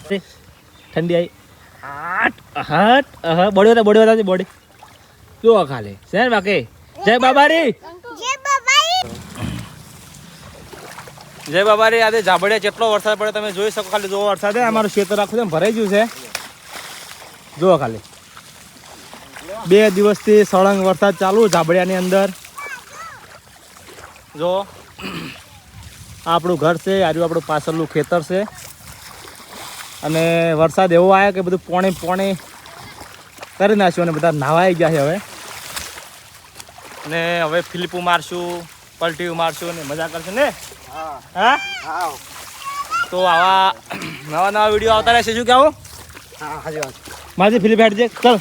ઠંડી આવી હટ body બતાવતી body જો ખાલી છે બાકી જય બાબારી આજે જાબડિયા જેટલો વરસાદ પડે તમે જોઈ શકો ખાલી જો વરસાદ અમારું ખેતર આખું ભરાઈ ગયું છે જુઓ ખાલી 2 દિવસથી સળંગ વરસાદ ચાલુ જાબડિયાની અંદર જો આપણું ઘર છે આજુ આપણું પાછળનું ખેતર છે અને વરસાદ એવો આવ્યો કે બધું પોણી કરી નાખ્યું અને બધા નાવાઈ ગયા છે હવે અને હવે ફિલિપું મારશું પલટીયું મારશું અને મજા કરશું ને હા તો આવા નવા વિડીયો આવતા રહેશે શું કેવું મારી ફિલિપ હેડ છે ચલ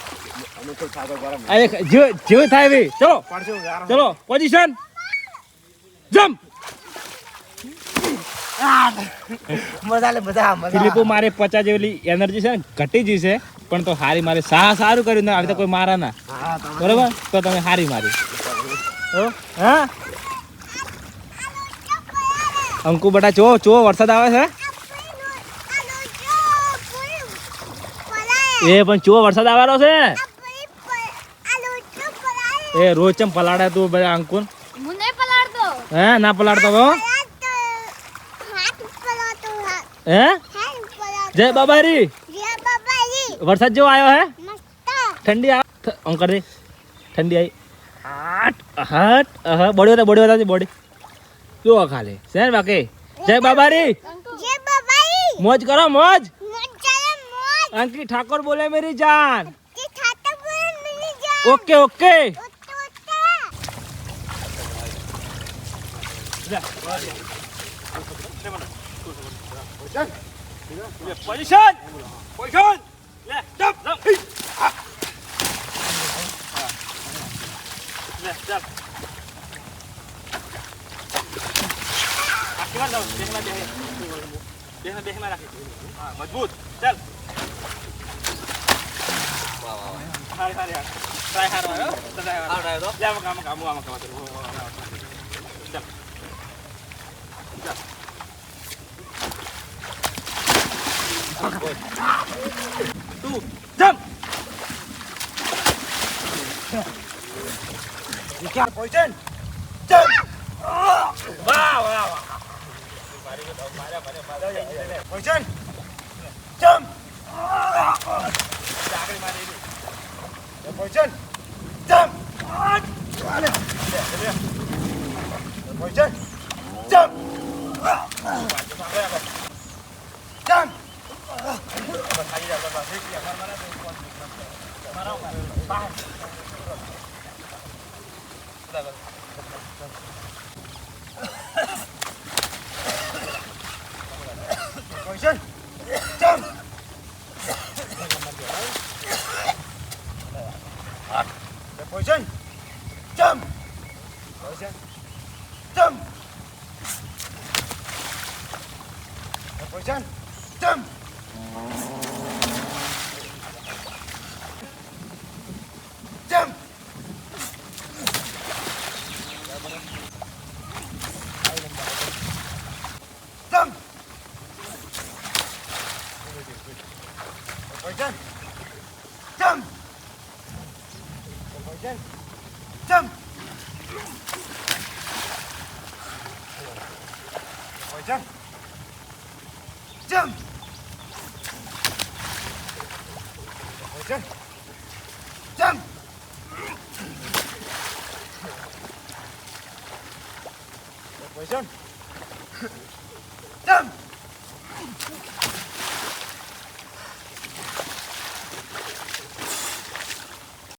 જેવું થાય ભાઈ ચલો પોઝિશન જમ્પ ફિલિપો મારે 50 જેટલી એનર્જી છે ને ઘટી ગઈ છે પણ તો હારી મારી સારું કર્યું ને આવી તો કોઈ મારા ના બરોબર તો તમે હારી મારી હા અંકુ બટા ચો વરસાદ આવે છે એ પણ ચો વરસાદ આવવાનો છે એ રોજ ચમ પલાડે તું બધા અંકુર હે ના પલાડતો હે જય બાબારી વરસાદ જેવો આવ્યો હે ઠંડી અંકર રે ઠંડી આવી બોડી બતાવતી બોડી જો ખાલી છે બાકી જય બાબારી મોજ કરો મોજ અંકિત ઠાકોર બોલે મેરી જાન ઓકે પોઝિશન લે જમ્પ લે જમ્પ આખી વાર જાવ દેખના રાખી હા મજબૂત ચાલ વાહ હારી ટ્રાય હારો ટ્રાય દો લે કામ ચાલ તું જમ્પ क्या पोजीशन जंप वाह position jump position jump position jump jump Position. Jump. Position. Jump. Position. Jump. Position. Jump. Jump. Jump. Position. Jump. Position. Jump. Position. Jump. Position. Jump. Position. Jump.